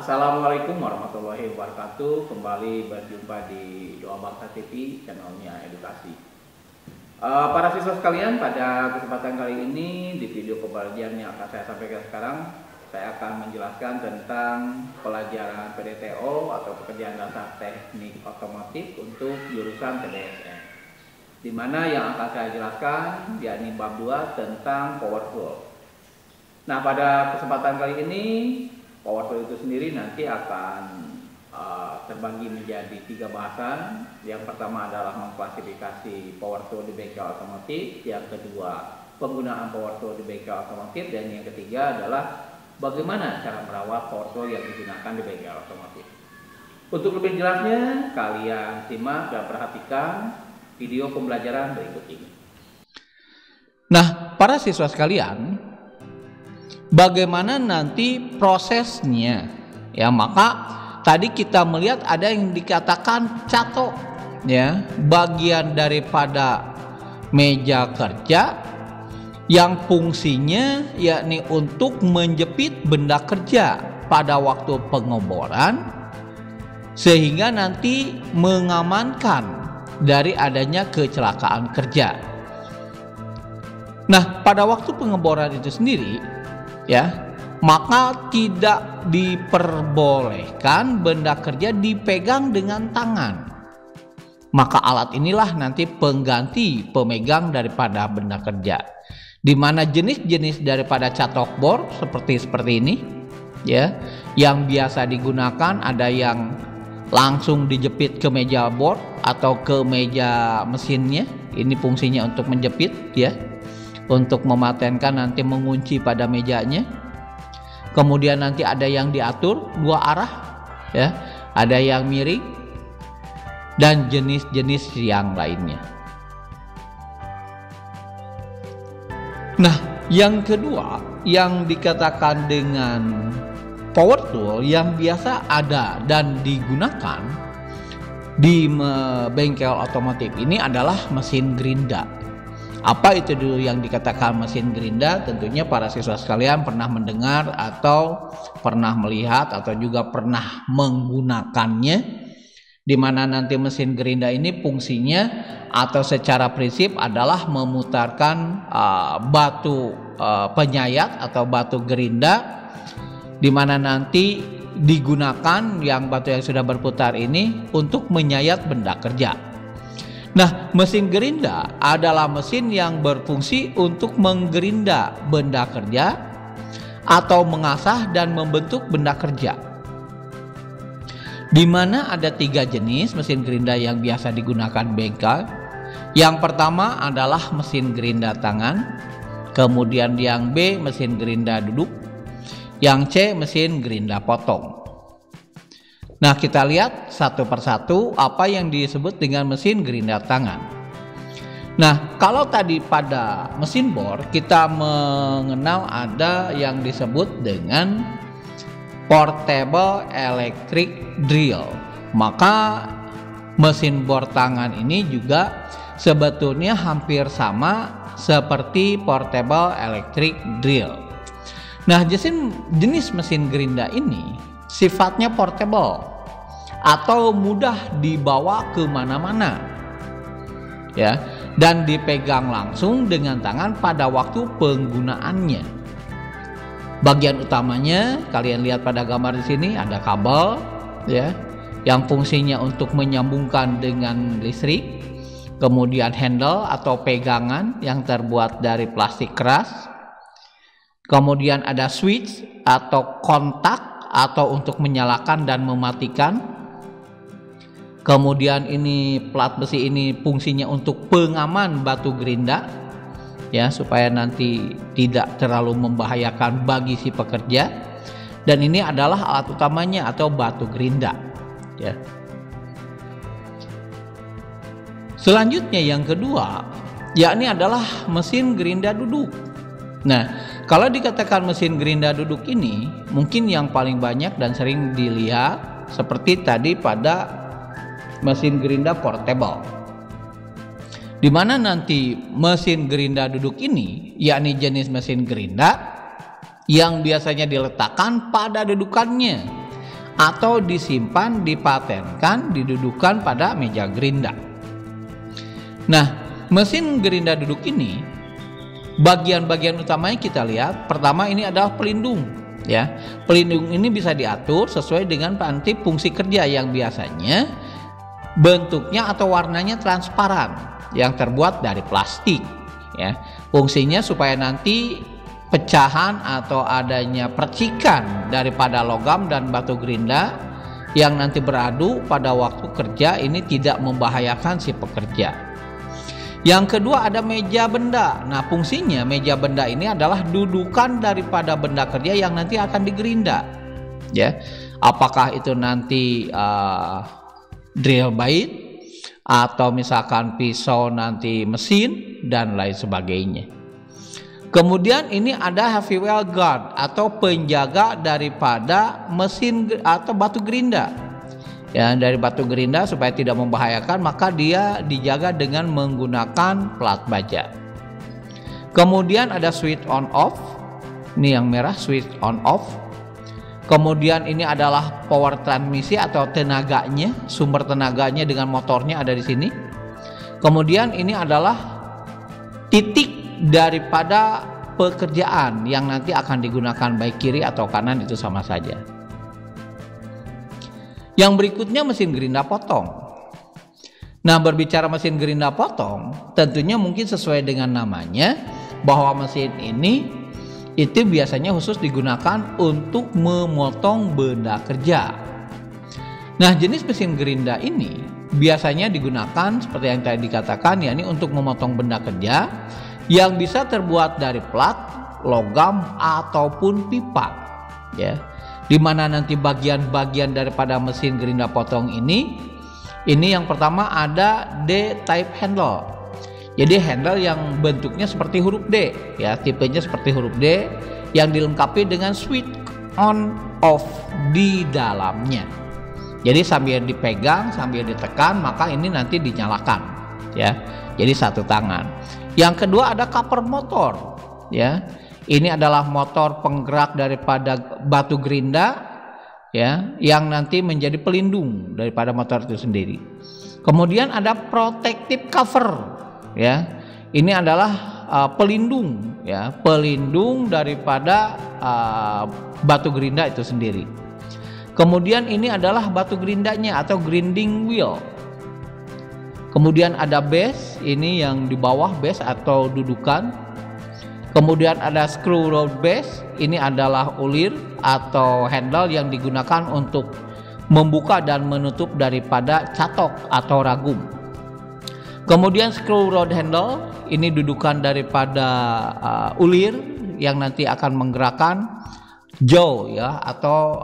Assalamualaikum warahmatullahi wabarakatuh. Kembali berjumpa di Doa Bangsa TV, channelnya edukasi. Para siswa sekalian, pada kesempatan kali ini di video pembelajaran yang akan saya sampaikan sekarang, saya akan menjelaskan tentang pelajaran PDTO atau pekerjaan dasar teknik otomotif untuk jurusan PDSN. Di mana yang akan saya jelaskan yakni bab 2 tentang power tool. Nah, pada kesempatan kali ini power tool itu sendiri nanti akan terbagi menjadi 3 bahasan. Yang pertama adalah mengklasifikasi power tool di bengkel otomotif, yang kedua penggunaan power tool di bengkel otomotif, dan yang ketiga adalah bagaimana cara merawat power tool yang digunakan di bengkel otomotif. Untuk lebih jelasnya, kalian simak dan perhatikan video pembelajaran berikut ini. Nah, para siswa sekalian, bagaimana nanti prosesnya? Ya, maka tadi kita melihat ada yang dikatakan catok, ya, bagian daripada meja kerja yang fungsinya yakni untuk menjepit benda kerja pada waktu pengeboran sehingga nanti mengamankan dari adanya kecelakaan kerja. Nah, pada waktu pengeboran itu sendiri, ya, maka tidak diperbolehkan benda kerja dipegang dengan tangan. Maka alat inilah nanti pengganti pemegang daripada benda kerja. Di mana jenis-jenis daripada catok bor seperti ini, ya, yang biasa digunakan ada yang langsung dijepit ke meja bor atau ke meja mesinnya. Ini fungsinya untuk menjepit, ya, untuk mematenkan nanti mengunci pada mejanya. Kemudian nanti ada yang diatur 2 arah, ya, ada yang miring dan jenis-jenis yang lainnya. Nah, yang kedua yang dikatakan dengan power tool yang biasa ada dan digunakan di bengkel otomotif ini adalah mesin gerinda. Apa itu dulu yang dikatakan mesin gerinda? Tentunya para siswa sekalian pernah mendengar atau pernah melihat atau juga pernah menggunakannya, di mana nanti mesin gerinda ini fungsinya atau secara prinsip adalah memutarkan batu penyayat atau batu gerinda, di mana nanti digunakan yang batu yang sudah berputar ini untuk menyayat benda kerja. Nah, mesin gerinda adalah mesin yang berfungsi untuk menggerinda benda kerja atau mengasah dan membentuk benda kerja. Di mana ada 3 jenis mesin gerinda yang biasa digunakan bengkel. Yang pertama adalah mesin gerinda tangan, kemudian yang B mesin gerinda duduk, yang C mesin gerinda potong. Nah, kita lihat satu persatu apa yang disebut dengan mesin gerinda tangan. Nah, kalau tadi pada mesin bor kita mengenal ada yang disebut dengan portable electric drill. Maka mesin bor tangan ini juga sebetulnya hampir sama seperti portable electric drill. Nah, jenis mesin gerinda ini sifatnya portable atau mudah dibawa ke mana-mana, ya, dan dipegang langsung dengan tangan pada waktu penggunaannya. Bagian utamanya kalian lihat pada gambar di sini ada kabel, ya, yang fungsinya untuk menyambungkan dengan listrik. Kemudian handle atau pegangan yang terbuat dari plastik keras. Kemudian ada switch atau kontak atau untuk menyalakan dan mematikan. Kemudian ini plat besi ini fungsinya untuk pengaman batu gerinda, ya, supaya nanti tidak terlalu membahayakan bagi si pekerja. Dan ini adalah alat utamanya atau batu gerinda, ya. Selanjutnya yang kedua yakni adalah mesin gerinda duduk. Nah, kalau dikatakan mesin gerinda duduk ini mungkin yang paling banyak dan sering dilihat seperti tadi pada mesin gerinda portable, di mana nanti mesin gerinda duduk ini yakni jenis mesin gerinda yang biasanya diletakkan pada dudukannya atau disimpan, dipatenkan, didudukan pada meja gerinda. Nah, mesin gerinda duduk ini bagian-bagian utamanya kita lihat. Pertama, ini adalah pelindung, ya. Pelindung ini bisa diatur sesuai dengan nanti fungsi kerja yang biasanya bentuknya atau warnanya transparan yang terbuat dari plastik, ya. Fungsinya supaya nanti pecahan atau adanya percikan daripada logam dan batu gerinda yang nanti beradu pada waktu kerja ini tidak membahayakan si pekerja. Yang kedua ada meja benda. Nah, fungsinya meja benda ini adalah dudukan daripada benda kerja yang nanti akan digerinda, ya. Apakah itu nanti drill bit atau misalkan pisau nanti mesin dan lain sebagainya. Kemudian ini ada heavy well guard atau penjaga daripada mesin atau batu gerinda. Ya, dari batu gerinda supaya tidak membahayakan, maka dia dijaga dengan menggunakan plat baja. Kemudian ada switch on off. Ini yang merah, switch on off. Kemudian ini adalah power transmisi atau tenaganya, sumber tenaganya dengan motornya ada di sini. Kemudian ini adalah titik daripada pekerjaan yang nanti akan digunakan baik kiri atau kanan, itu sama saja. Yang berikutnya mesin gerinda potong. Nah, berbicara mesin gerinda potong, tentunya mungkin sesuai dengan namanya bahwa mesin ini itu biasanya khusus digunakan untuk memotong benda kerja. Nah, jenis mesin gerinda ini biasanya digunakan seperti yang tadi dikatakan, yakni untuk memotong benda kerja yang bisa terbuat dari plat, logam ataupun pipa, ya. Di mana nanti bagian-bagian daripada mesin gerinda potong ini yang pertama ada D-type handle. Jadi handle yang bentuknya seperti huruf D, ya, tipenya seperti huruf D yang dilengkapi dengan switch on off di dalamnya. Jadi sambil dipegang, sambil ditekan, maka ini nanti dinyalakan, ya. Jadi satu tangan. Yang kedua ada cover motor, ya. Ini adalah motor penggerak daripada batu gerinda, ya, yang nanti menjadi pelindung daripada motor itu sendiri. Kemudian ada protective cover, ya. Ini adalah pelindung, ya, pelindung daripada batu gerinda itu sendiri. Kemudian ini adalah batu gerindanya atau grinding wheel. Kemudian ada base, ini yang di bawah base atau dudukan. Kemudian ada screw rod base, ini adalah ulir atau handle yang digunakan untuk membuka dan menutup daripada catok atau ragum. Kemudian screw rod handle, ini dudukan daripada ulir yang nanti akan menggerakkan jaw, ya, atau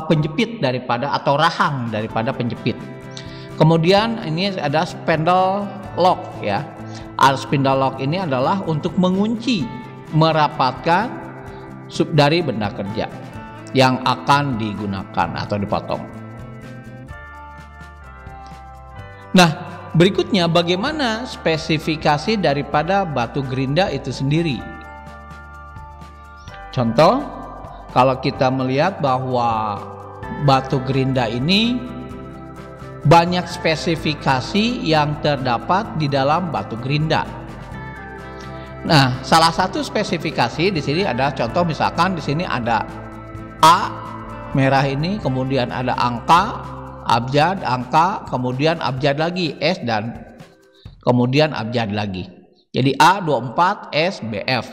penjepit daripada atau rahang daripada penjepit. Kemudian ini ada spindle lock, ya. Spindle lock ini adalah untuk mengunci, merapatkan dari benda kerja yang akan digunakan atau dipotong. Nah, berikutnya bagaimana spesifikasi daripada batu gerinda itu sendiri. Contoh, kalau kita melihat bahwa batu gerinda ini banyak spesifikasi yang terdapat di dalam batu gerinda. Nah, salah satu spesifikasi di sini ada contoh, misalkan di sini ada A merah ini, kemudian ada angka, abjad, angka, kemudian abjad lagi, S, dan kemudian abjad lagi. Jadi A24 S BF.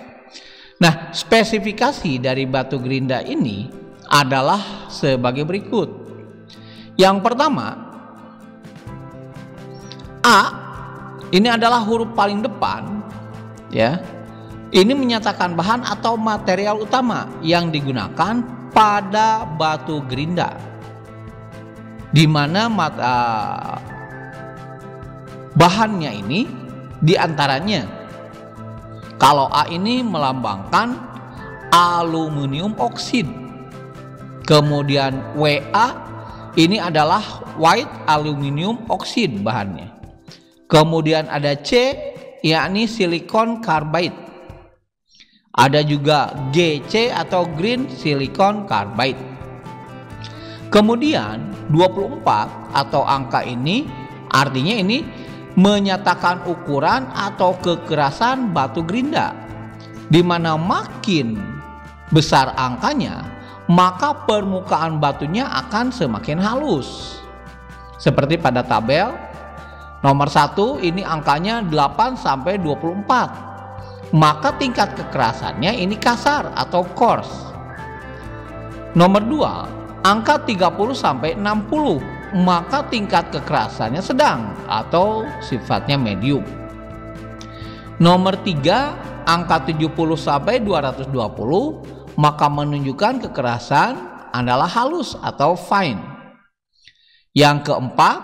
Nah, spesifikasi dari batu gerinda ini adalah sebagai berikut. Yang pertama, A ini adalah huruf paling depan, ya. Ini menyatakan bahan atau material utama yang digunakan pada batu gerinda, di mana bahannya ini diantaranya, kalau A ini melambangkan aluminium oksid, kemudian WA ini adalah white aluminium oksid bahannya. Kemudian ada C, yakni silikon carbide. Ada juga GC atau green silicon carbide. Kemudian 24 atau angka ini artinya ini menyatakan ukuran atau kekerasan batu gerinda, di mana makin besar angkanya maka permukaan batunya akan semakin halus. Seperti pada tabel nomor 1 ini angkanya 8 sampai 24, maka tingkat kekerasannya ini kasar atau coarse. Nomor 2 angka 30 sampai 60, maka tingkat kekerasannya sedang atau sifatnya medium. Nomor 3 angka 70 sampai 220, maka menunjukkan kekerasan adalah halus atau fine. Yang keempat,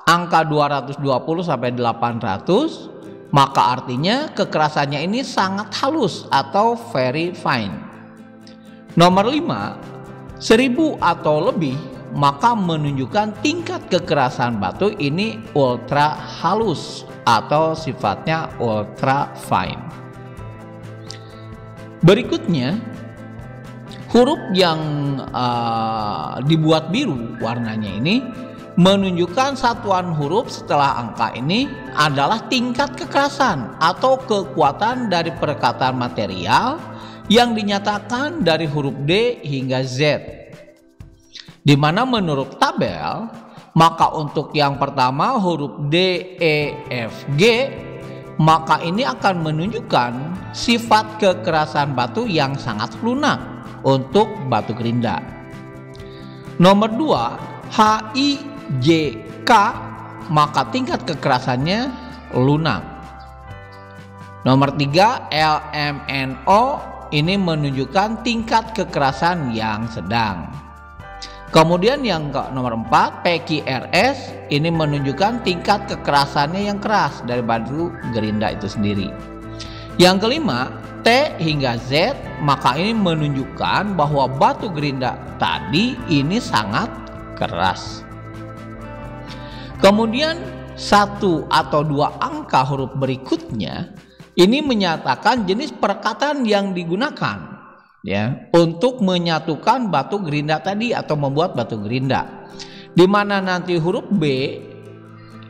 angka 220 sampai 800, maka artinya kekerasannya ini sangat halus atau very fine. Nomor 5, 1000 atau lebih, maka menunjukkan tingkat kekerasan batu ini ultra halus atau sifatnya ultra fine. Berikutnya, huruf yang dibuat biru warnanya ini menunjukkan satuan huruf setelah angka ini adalah tingkat kekerasan atau kekuatan dari perekatan material yang dinyatakan dari huruf D hingga Z. Di mana menurut tabel, maka untuk yang pertama huruf D, E, F, G, maka ini akan menunjukkan sifat kekerasan batu yang sangat lunak untuk batu gerinda. Nomor 2, H, I, J, K, maka tingkat kekerasannya lunak. Nomor 3, L, M, N, O, ini menunjukkan tingkat kekerasan yang sedang. Kemudian yang nomor 4, PQRS, ini menunjukkan tingkat kekerasannya yang keras dari batu gerinda itu sendiri. Yang kelima, T hingga Z, maka ini menunjukkan bahwa batu gerinda tadi ini sangat keras. Kemudian 1 atau 2 angka huruf berikutnya ini menyatakan jenis perekatan yang digunakan ya untuk menyatukan batu gerinda tadi atau membuat batu gerinda, di mana nanti huruf B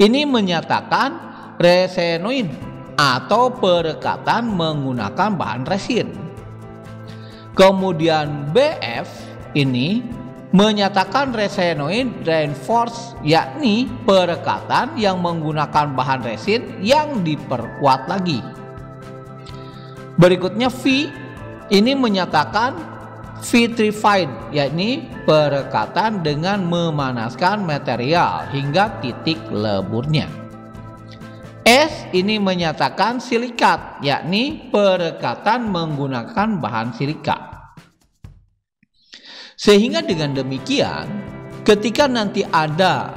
ini menyatakan resenoid atau perekatan menggunakan bahan resin. Kemudian BF ini menyatakan resenoid reinforced, yakni perekatan yang menggunakan bahan resin yang diperkuat lagi. Berikutnya V ini menyatakan vitrified, yakni perekatan dengan memanaskan material hingga titik leburnya. S ini menyatakan silikat, yakni perekatan menggunakan bahan silika. Sehingga dengan demikian, ketika nanti ada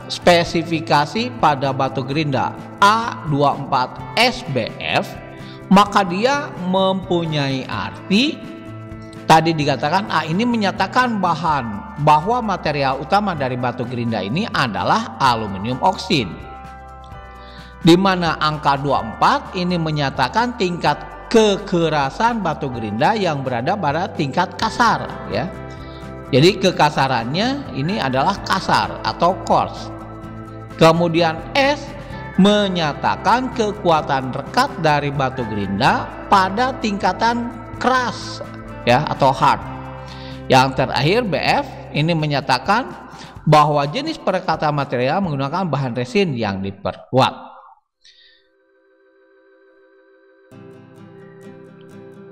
spesifikasi pada batu gerinda A24SBF, maka dia mempunyai arti tadi dikatakan ini menyatakan bahwa material utama dari batu gerinda ini adalah aluminium oksid, di mana angka 24 ini menyatakan tingkat kekerasan batu gerinda yang berada pada tingkat kasar ya. Jadi kekasarannya ini adalah kasar atau coarse. Kemudian S menyatakan kekuatan rekat dari batu gerinda pada tingkatan keras ya atau hard. Yang terakhir BF ini menyatakan bahwa jenis perekatan material menggunakan bahan resin yang diperkuat.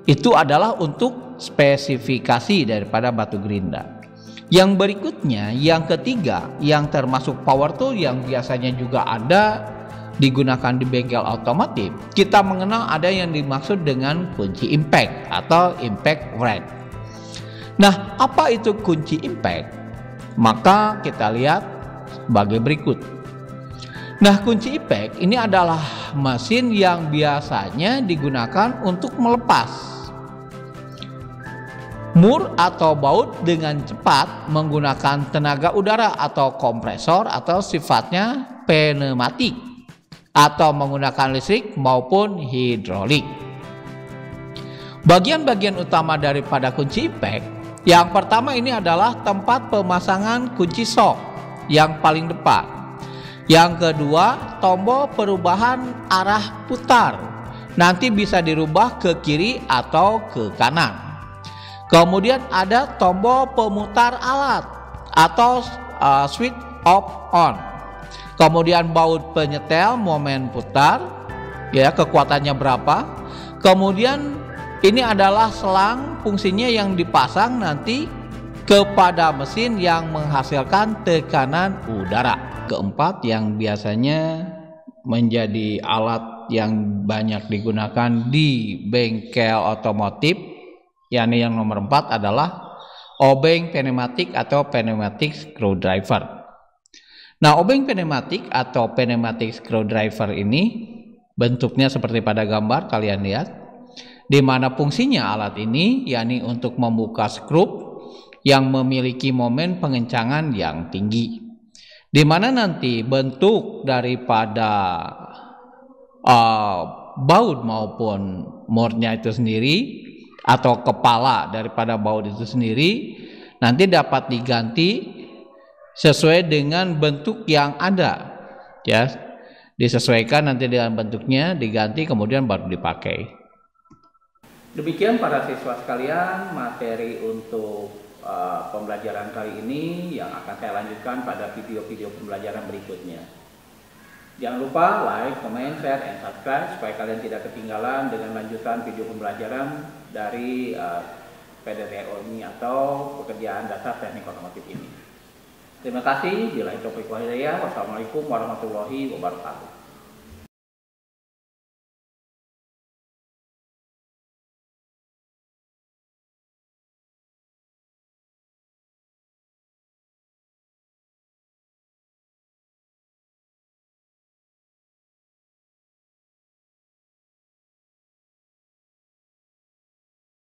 Itu adalah untuk spesifikasi daripada batu gerinda. Yang berikutnya, yang ketiga, yang termasuk power tool yang biasanya juga ada digunakan di bengkel otomotif, kita mengenal ada yang dimaksud dengan kunci impact atau impact wrench. Nah, apa itu kunci impact? Maka kita lihat sebagai berikut. Nah, kunci impact ini adalah mesin yang biasanya digunakan untuk melepas mur atau baut dengan cepat menggunakan tenaga udara atau kompresor atau sifatnya pneumatik, atau menggunakan listrik maupun hidrolik. Bagian-bagian utama daripada kunci impact Yang pertama ini adalah tempat pemasangan kunci sok yang paling depan. Yang kedua, tombol perubahan arah putar. Nanti bisa dirubah ke kiri atau ke kanan. Kemudian ada tombol pemutar alat atau switch off on. Kemudian baut penyetel momen putar, ya, kekuatannya berapa. Kemudian ini adalah selang fungsinya yang dipasang nanti kepada mesin yang menghasilkan tekanan udara. Keempat, yang biasanya menjadi alat yang banyak digunakan di bengkel otomotif, yakni yang nomor 4 adalah obeng pneumatik atau pneumatic screwdriver. Nah, obeng pneumatik atau pneumatic screwdriver ini bentuknya seperti pada gambar kalian lihat, di mana fungsinya alat ini yakni untuk membuka skrup yang memiliki momen pengencangan yang tinggi, di mana nanti bentuk daripada baut maupun murnya itu sendiri atau kepala daripada baut itu sendiri nanti dapat diganti sesuai dengan bentuk yang ada, ya, disesuaikan nanti dengan bentuknya, diganti kemudian baru dipakai. Demikian para siswa sekalian, materi untuk pembelajaran kali ini yang akan saya lanjutkan pada video-video pembelajaran berikutnya. Jangan lupa like, comment, share, and subscribe supaya kalian tidak ketinggalan dengan lanjutan video pembelajaran dari PDTO ini atau pekerjaan dasar teknik otomotif ini. Terima kasih. Wassalamualaikum warahmatullahi wabarakatuh.